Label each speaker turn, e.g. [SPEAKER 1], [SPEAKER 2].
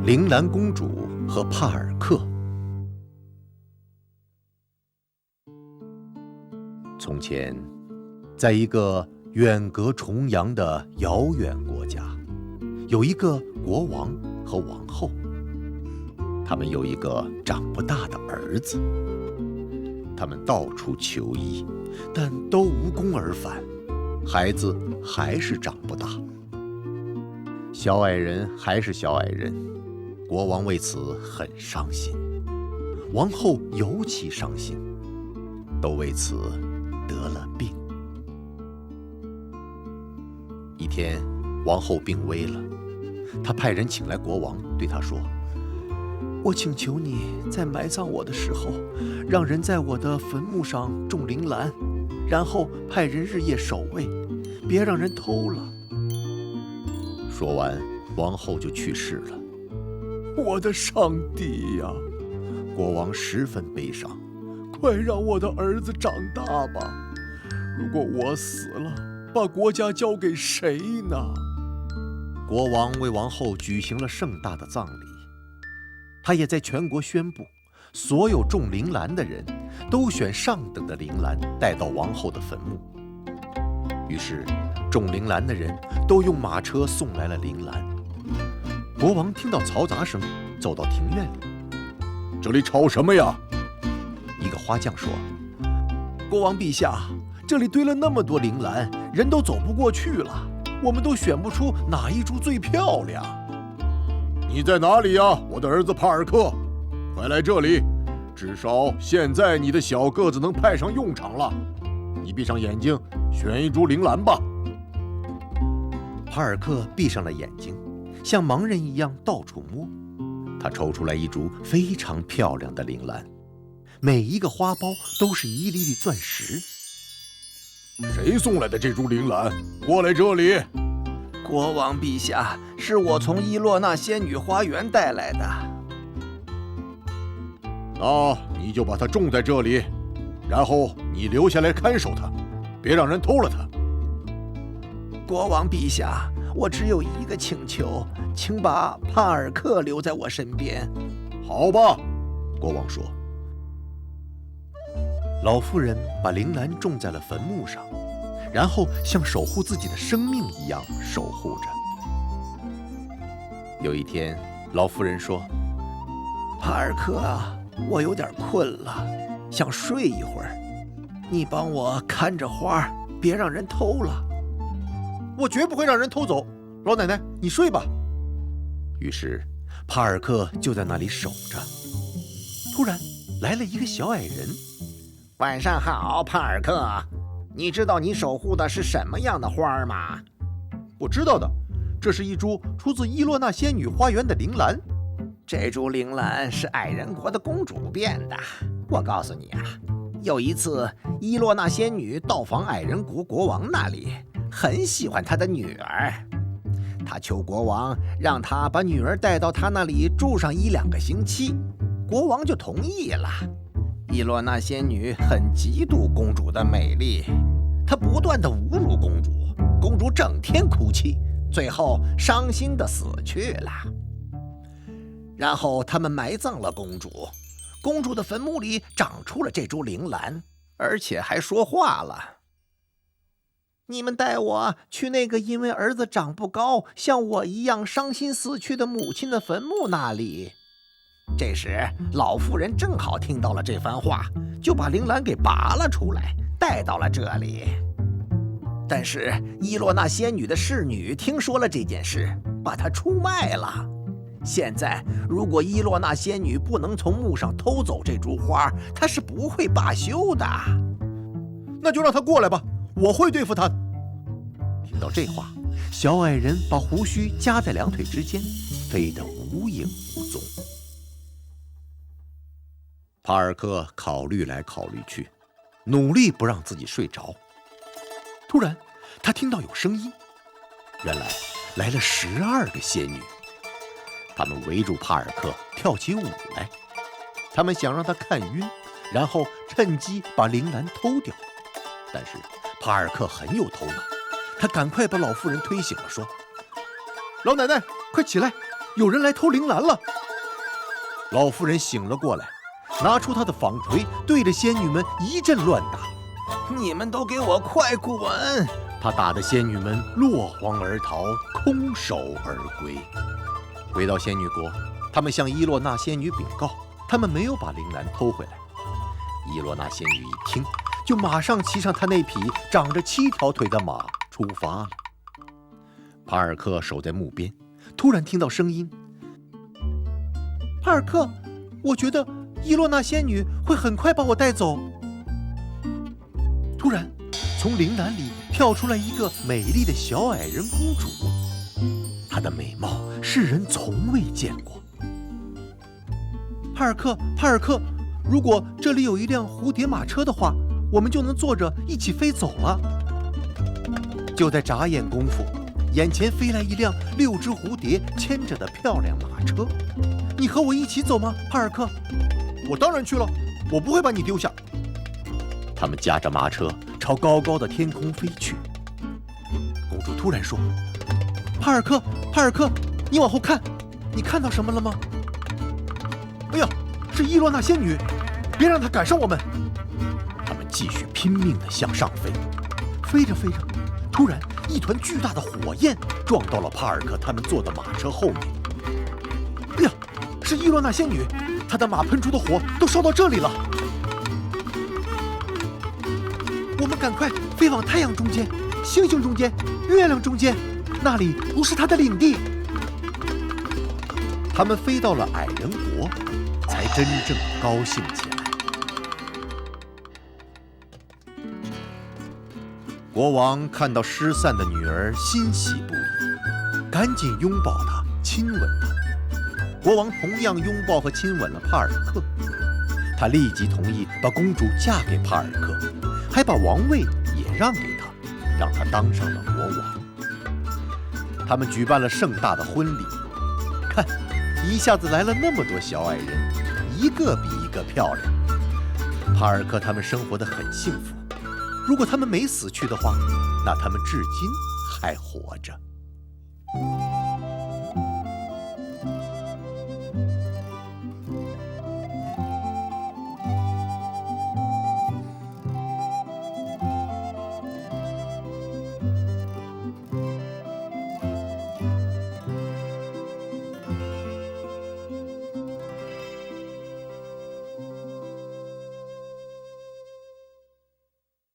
[SPEAKER 1] 铃兰公主和帕尔克。从前，在一个远隔重洋的遥远国家，有一个国王和王后。他们有一个长不大的儿子。他们到处求医，但都无功而返，孩子还是长不大。小矮人还是小矮人，国王为此很伤心，王后尤其伤心，都为此得了病。一天，王后病危了，她派人请来国王，对他说：“我请求你在埋葬我的时候，让人在我的坟墓上种铃兰，然后派人日夜守卫，别让人偷了。”说完，王后就去世了。我的上帝呀！国王十分悲伤，快让我的儿子长大吧！如果我死了，把国家交给谁呢？国王为王后举行了盛大的葬礼，他也在全国宣布，所有种铃兰的人都选上等的铃兰带到王后的坟墓。于是，种铃兰的人都用马车送来了铃兰。国王听到嘈杂声，走到庭院里。这里吵什么呀？一个花匠说：“国王陛下，这里堆了那么多铃兰，人都走不过去了，我们都选不出哪一株最漂亮。”你在哪里呀，我的儿子帕尔克？快来这里，至少现在你的小个子能派上用场了。你闭上眼睛，选一株铃兰吧。帕尔克闭上了眼睛，像盲人一样到处摸。他抽出来一株非常漂亮的铃兰，每一个花苞都是一粒粒钻石。谁送来的这株铃兰？过来这里。
[SPEAKER 2] 国王陛下，是我从伊洛纳仙女花园带来的。
[SPEAKER 1] 那你就把它种在这里，然后你留下来看守它，别让人偷了它。
[SPEAKER 2] 国王陛下，我只有一个请求，请把帕尔克留在我身边。
[SPEAKER 1] 好吧，国王说。老妇人把铃兰种在了坟墓上，然后像守护自己的生命一样守护着。有一天，老妇人说：“
[SPEAKER 2] 帕尔克啊，我有点困了，想睡一会儿。你帮我看着花，别让人偷了。”
[SPEAKER 1] 我绝不会让人偷走。老奶奶，你睡吧。于是，帕尔克就在那里守着。突然，来了一个小矮人。
[SPEAKER 3] 晚上好，帕尔克。你知道你守护的是什么样的花吗？
[SPEAKER 1] 我知道的，这是一株出自伊洛纳仙女花园的铃兰。
[SPEAKER 3] 这株铃兰是矮人国的公主变的。我告诉你啊，有一次伊洛纳仙女到访矮人国国王那里，很喜欢他的女儿。他求国王让他把女儿带到他那里住上1-2个星期，国王就同意了。伊洛纳仙女很嫉妒公主的美丽，她不断地侮辱公主，公主整天哭泣，最后伤心地死去了。然后他们埋葬了公主，公主的坟墓里长出了这株铃兰，而且还说话了。你们带我去那个因为儿子长不高，像我一样伤心死去的母亲的坟墓那里。这时，老妇人正好听到了这番话，就把铃兰给拔了出来，带到了这里。但是伊洛纳仙女的侍女听说了这件事，把她出卖了。现在，如果伊洛纳仙女不能从墓上偷走这株花，她是不会罢休的。
[SPEAKER 1] 那就让她过来吧，我会对付她的。听到这话，小矮人把胡须夹在2腿之间，飞得无影无踪。帕尔克考虑来考虑去，努力不让自己睡着。突然，他听到有声音。原来，来了12个仙女，她们围住帕尔克跳起舞来。他们想让他看晕，然后趁机把铃兰偷掉。但是帕尔克很有头脑，他赶快把老妇人推醒了，说：“老奶奶，快起来，有人来偷铃兰了。”老妇人醒了过来，拿出她的纺锤，对着仙女们一阵乱打。
[SPEAKER 2] 你们都给我快滚！
[SPEAKER 1] 她打得仙女们落荒而逃，空手而归。回到仙女国，他们向伊洛娜仙女禀告，他们没有把铃兰偷回来。伊洛娜仙女一听，就马上骑上她那匹长着7条腿的马出发了。帕尔克守在墓边，突然听到声音：“
[SPEAKER 2] 帕尔克，我觉得伊洛娜仙女会很快把我带走。”
[SPEAKER 1] 突然，从铃兰里跳出来一个美丽的小矮人公主，她的美貌世人从未见过。
[SPEAKER 2] 帕尔克，如果这里有一辆蝴蝶马车的话，我们就能坐着一起飞走了。
[SPEAKER 1] 就在眨眼功夫，眼前飞来一辆6只蝴蝶牵着的漂亮马车。
[SPEAKER 2] 你和我一起走吗，帕尔克？
[SPEAKER 1] 我当然去了，我不会把你丢下。他们驾着马车朝高高的天空飞去。公主突然说：“
[SPEAKER 2] 帕尔克，你往后看，你看到什么了吗？”“
[SPEAKER 1] 哎呀，是伊洛娜仙女，别让她赶上我们。”他们继续拼命地向上飞，飞着飞着，突然一团巨大的火焰撞到了帕尔克他们坐的马车后面。“哎呀，是伊洛娜仙女，她的马喷出的火都烧到这里了。”“
[SPEAKER 2] 我们赶快飞往太阳中间、星星中间、月亮中间，那里不是她的领地。”
[SPEAKER 1] 他们飞到了矮人国，才真正高兴起来。国王看到失散的女儿，欣喜不已，赶紧拥抱她，亲吻她。国王同样拥抱和亲吻了帕尔克，他立即同意把公主嫁给帕尔克，还把王位也让给他，让他当上了国王。他们举办了盛大的婚礼，看，一下子来了那么多小矮人，一个比一个漂亮。帕尔克他们生活得很幸福，如果他们没死去的话，那他们至今还活着。